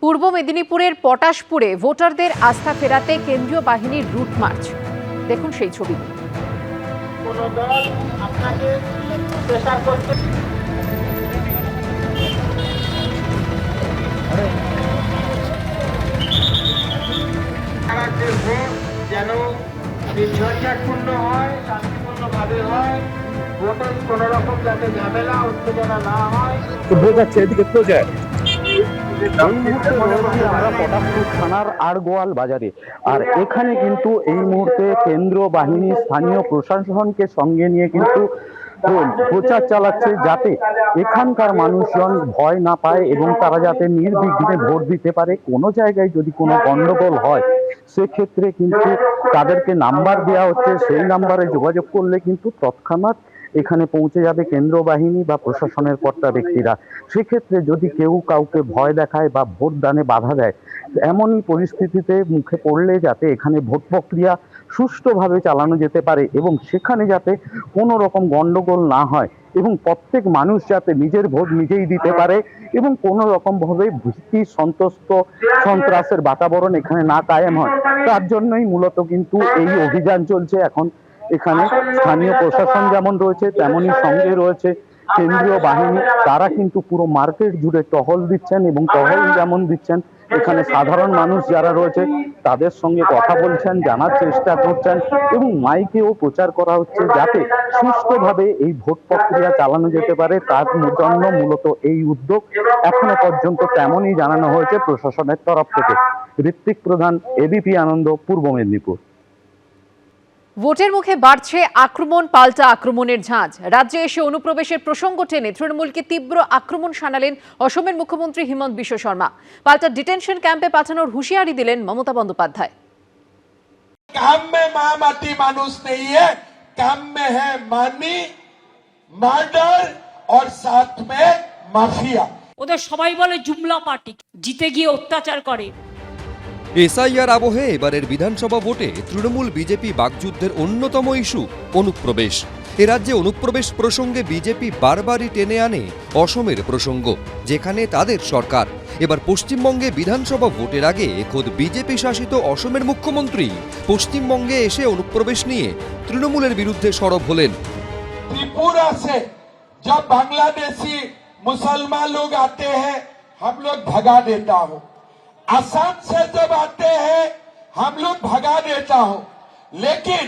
পূর্ব মেদিনীপুরের পটাশপুরে ভোটারদের আস্থা ফেরাতে কেন্দ্রীয় বাহিনীর রুট মার্চ। দেখুন সেই ছবি। কোনো দল আপনাকে প্রেসার করতে ভোট যেন নির্ঝঞ্ঝাটপূর্ণ হয়, শান্তিপূর্ণভাবে হয়, ভোটে কোনো রকম যাতে ঝামেলা উত্তেজনা না হয়। বোঝাচ্ছে এদিকে তো যায়। আমরা পটাশপুর থানার আড়গোয়াল বাজারে, আর এখানে কিন্তু এই মুহূর্তে কেন্দ্র বাহিনী স্থানীয় প্রশাসনকে সঙ্গে নিয়ে কিন্তু প্রচার চালাচ্ছে যাতে এখানকার মানুষজন ভয় না পায় এবং তারা যাতে নির্বিঘ্নে ভোট দিতে পারে। কোনো জায়গায় যদি কোনো গন্ডগোল হয় সেক্ষেত্রে কিন্তু তাদেরকে নাম্বার দেওয়া হচ্ছে, সেই নাম্বারে যোগাযোগ করলে কিন্তু তৎক্ষণাৎ এখানে পৌঁছে যাবে কেন্দ্র বাহিনী বা প্রশাসনের কর্তা ব্যক্তিরা। সেক্ষেত্রে যদি কেউ কাউকে ভয় দেখায় বা ভোট দানে বাধা দেয়, এমনই পরিস্থিতিতে মুখে পড়লে যাতে এখানে ভোট প্রক্রিয়া সুষ্ঠুভাবে চালানো যেতে পারে এবং সেখানে যাতে কোনো রকম গন্ডগোল না হয় এবং প্রত্যেক মানুষ যাতে নিজের ভোট নিজেই দিতে পারে এবং কোনো রকমভাবে ভীতি সন্ত্রাসের বাতাবরণ এখানে না কায়েম হয়, তার জন্যই মূলত কিন্তু এই অভিযান চলছে। এখন এখানে স্থানীয় প্রশাসন যেমন রয়েছে তেমনই সঙ্গে রয়েছে কেন্দ্রীয় বাহিনী। তারা কিন্তু পুরো মার্কেট জুড়ে টহল দিচ্ছেন এবং টহল যেমন দিচ্ছেন এখানে সাধারণ মানুষ যারা রয়েছে তাদের সঙ্গে কথা বলছেন, জানার চেষ্টা করছেন এবং মাইকেও প্রচার করা হচ্ছে যাতে সুষ্ঠুভাবে এই ভোট প্রক্রিয়া চালানো যেতে পারে। তার জন্য মূলত এই উদ্যোগ এখনো পর্যন্ত তেমনই জানানো হয়েছে প্রশাসনের তরফ থেকে। ঋত্বিক প্রধান, এবিপি আনন্দ, পূর্ব মেদিনীপুর। ভোটের মুখে বাড়ছে আক্রমণ পাল্টা আক্রমণের ঝাঁজ। রাজ্যে এসে অনুপ্রবেশের প্রসঙ্গ টেনে তৃণমূলকে তীব্র আক্রমণ শানালেন অসমের মুখ্যমন্ত্রী হিমন্ত বিশ্ব শর্মা। পাল্টা ডিটেনশন ক্যাম্পে পাঠানোর হুঁশিয়ারি দিলেন মমতা বন্দ্যোপাধ্যায়। काम में महामाटी मानुष नहीं है, काम में है मानी, मर्डर और साथ में माफिया। ওদের সবাই বলে জুমলা পার্টি, জিতে গিয়ে অত্যাচার করে। এসআইআর আবহে এবারের বিধানসভা ভোটে তৃণমূল বিজেপি বাকযুদ্ধের অন্যতম ইস্যু অনুপ্রবেশ। এ রাজ্যে অনুপ্রবেশ প্রসঙ্গে বিজেপি বারবারই টেনে আনে অসমের প্রসঙ্গ, যেখানে তাদের সরকার। এবার পশ্চিমবঙ্গে বিধানসভা ভোটের আগে খোদ বিজেপি শাসিত অসমের মুখ্যমন্ত্রী পশ্চিমবঙ্গে এসে অনুপ্রবেশ নিয়ে তৃণমূলের বিরুদ্ধে সরব হলেন। त्रिपुरा से जब बांग्लादेशी मुसलमान लोग आते हैं हम लोग भगा देता हूँ, असम से जब आते हैं हम लोग भगा देता हूँ, लेकिन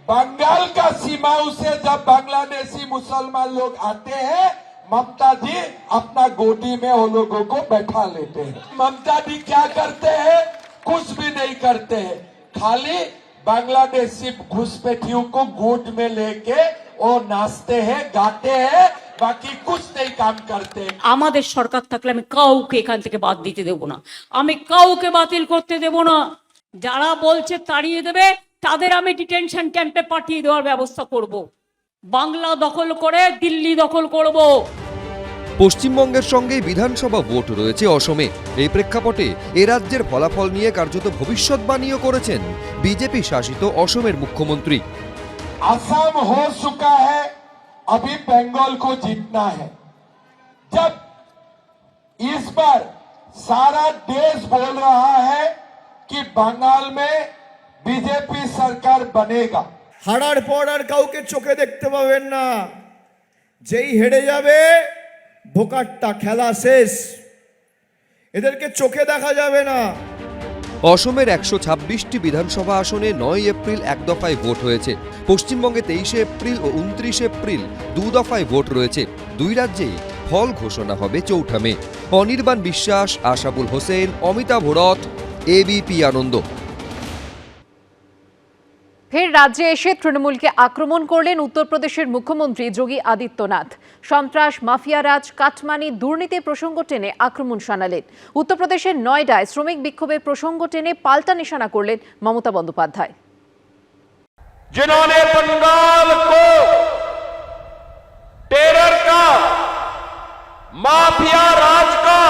बंगाल का सीमाओं से जब बांग्लादेशी मुसलमान लोग आते हैं ममता जी अपना गोदी में वो लोगों को बैठा लेते हैं। ममता जी क्या करते हैं? कुछ भी नहीं करते हैं, खाली बांग्लादेशी घुसपैठियों को गोद में लेके वो नाचते हैं, गाते हैं, বাকি कुछ नहीं काम करते। আমাদের সরকার থাকলে আমি কাউকে এখান থেকে বাদ দিতে দেব না, আমি কাউকে বাতিল করতে দেব না। যারা বলছে তাড়িয়ে দেবে তাদের আমি ডিটেনশন ক্যাম্পে পাঠিয়ে দেওয়ার ব্যবস্থা করব। বাংলা দখল করে দিল্লি দখল করব। পশ্চিমবঙ্গের সঙ্গে বিধানসভা ভোট রয়েছে অসমে। এই প্রেক্ষাপটে এ রাজ্যের ফলাফল নিয়ে কার্যত ভবিষ্যৎবাণীও করেছেন বিজেপি শাসিত অসমের মুখ্যমন্ত্রী। असम हो चुका है, अभी बंगाल को जीतना है। जब इस बार सारा देश बोल रहा है कि बंगाल में बीजेपी सरकार बनेगा, হারার পর আর কাউকে চোখে দেখতে পাবেন না, যেই হেরে যাবে ভোকাট্টা, খেলা শেষ, এদেরকে চোখে দেখা যাবে না। অসমের 126টি বিধানসভা আসনে 9 এপ্রিল এক দফায় ভোট হয়েছে। পশ্চিমবঙ্গে 23 এপ্রিল ও 29 এপ্রিল দু দফায় ভোট রয়েছে। দুই রাজ্যেই ফল ঘোষণা হবে 4 মে। অনির্বাণ বিশ্বাস, আশাবুল হোসেন, অমিতাভ রথ, এবিপি আনন্দ। ফের রাজ্যে এসে তৃণমূলকে আক্রমণ করলেন উত্তরপ্রদেশের মুখ্যমন্ত্রী যোগী আদিত্যনাথ। সন্ত্রাস, মাফিয়ারাজ, কাটমানি, দুর্নীতির প্রসঙ্গ টেনে আক্রমণ শানালেন। উত্তরপ্রদেশের নয়ডায় শ্রমিক বিক্ষোভের প্রসঙ্গ টেনে পাল্টা নিশানা করলেন মমতা বন্দ্যোপাধ্যায়। जिन्होंने बंगाल को टेरर का, माफिया राज का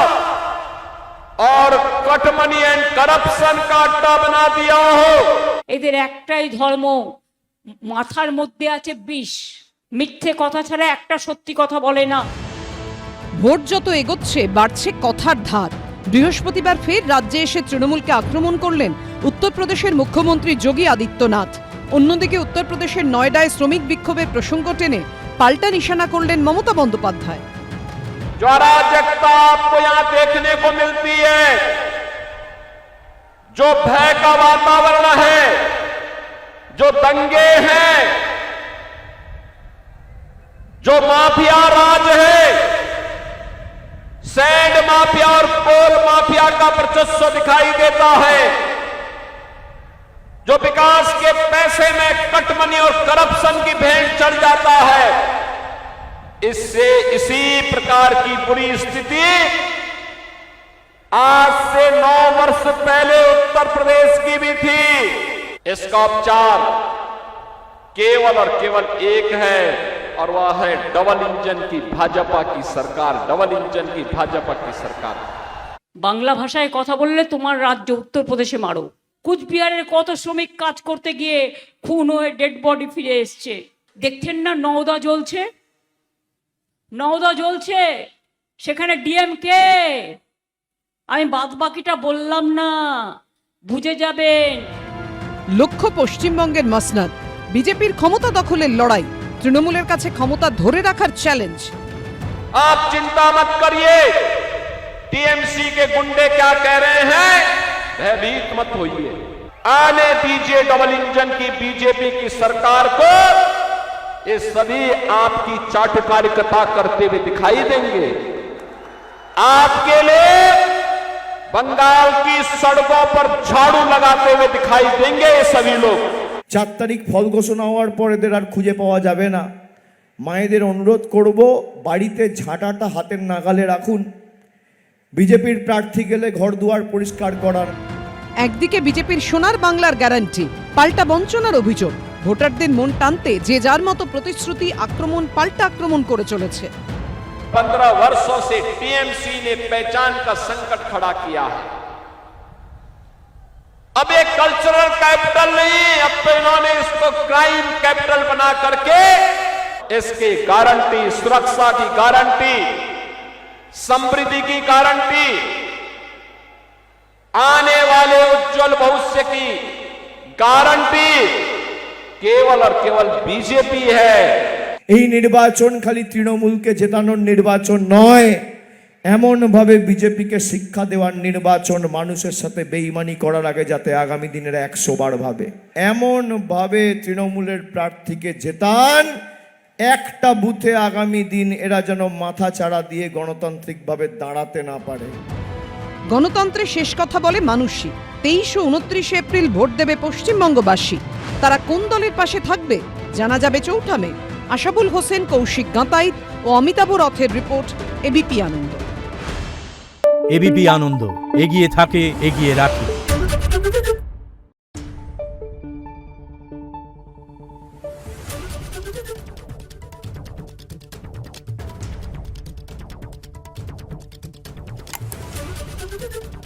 और कटमनी एंड करप्शन का अड्डा बना दिया हो। এদের একটাই ধর্ম, মাথার মধ্যে আছে বিষ, মিথ্যে কথা ছাড়া একটা সত্যি কথা বলে না। ভোট যত এগোচ্ছে বাড়ছে কথার ধার। বৃহস্পতিবার ফের রাজ্যে এসে তৃণমূলকে আক্রমণ করলেন উত্তরপ্রদেশের মুখ্যমন্ত্রী যোগী আদিত্যনাথ। অন্যদিকে উত্তরপ্রদেশের নয়ডায় শ্রমিক বিক্ষোভের প্রসঙ্গ টেনে পাল্টা নিশানা করলেন মমতা বন্দ্যোপাধ্যায়। जो अराजकता आपको यहां देखने को मिलती है, जो भय का वातावरण है, जो दंगे हैं, जो माफिया राज है, सैंड माफिया और कोल माफिया का वर्चस्व दिखाई देता है, जो विकास के पैसे में कटमनी और करप्शन की भेंट चढ़ जाता है, इससे इसी प्रकार की बुरी स्थिति आज से 9 वर्ष पहले उत्तर प्रदेश की भी थी। इसका उपचार केवल और केवल एक है और वह है डबल इंजन की भाजपा की सरकार, डबल इंजन की भाजपा की सरकार। বাংলা ভাষায় কথা বললে তোমার রাজ্য উত্তরপ্রদেশে মারো। কুচবিহারের কত শ্রমিক কাজ করতে গিয়ে খুন হয়ে ডেড বডি ফিরে এসছে। দেখছেন না নওদা জ্বলছে, নওদা জ্বলছে, সেখানে ডিএমকে। আমি বাদ বাকিটা বললাম না, বুঝে যাবেন। লক্ষ্য পশ্চিমবঙ্গের মসনদ, বিজেপির ক্ষমতা দখলের লড়াই, তৃণমূলের কাছে ক্ষমতা ধরে রাখার চ্যালেঞ্জ। आप चिंता मत करिए, टीएमसी के गुंडे क्या कह रहे हैं, भयभीत मत होइए। आने दीजिए डबल इंजन की बीजेपी की सरकार को, ये सभी आपकी चाटुकारिता करते हुए दिखाई देंगे। आपके लिए बंगाल की सड़कों पर झाड़ू लगाते हुए दिखाई देंगे ये सभी लोग। 4 তারিখ ফল ঘোষণা হওয়ার পর এদের আর খুঁজে পাওয়া যাবে না। মায়েদের অনুরোধ করব, বাড়িতে ঝাঁটাটা হাতের নাগালে রাখুন। বিজেপির প্রার্থী গেলে ঘর দুয়ার পরিষ্কার করার। একদিকে বিজেপির সোনার বাংলার গ্যারান্টি, পাল্টা বঞ্চনার অভিযোগ, ভোটারদের মন টানতে যে যার মতো প্রতিশ্রুতি আক্রমণ পাল্টা আক্রমণ করে চলেছে। 15 वर्षों से टीएमसी ने पहचान का संकट खड़ा किया है। अब एक कल्चरल कैपिटल नहीं, अब तो इन्होंने इसको क्राइम कैपिटल बना करके इसकी गारंटी, सुरक्षा की गारंटी, समृद्धि की गारंटी, आने वाले उज्जवल भविष्य की गारंटी केवल और केवल बीजेपी है। এই নির্বাচন খালি তৃণমূলকে জেতানোর নির্বাচন নয়, এমনভাবে বিজেপিকে শিক্ষা দেওয়ার নির্বাচন, মানুষের সাথে বেইমানি করার আগে যাতে আগামী দিনের 100 বার ভাবে, এমনভাবে তৃণমূলের প্রার্থীকে জেতান, একটা বুথে আগামী দিন এরা যেন মাথা চাড়া দিয়ে গণতান্ত্রিকভাবে দাঁড়াতে না পারে। গণতন্ত্রের শেষ কথা বলে মানুষই। 23 ও 29 এপ্রিল ভোট দেবে পশ্চিমবঙ্গবাসী। তারা কোন দলের পাশে থাকবে জানা যাবে 4 মে। আশাবুল হোসেন, কৌশিক গাঁতাইত ও অমিতাভ রথের রিপোর্ট, এবিপি আনন্দ। এবিপি আনন্দ, এগিয়ে থাকে, এগিয়ে রাখে। Thank you.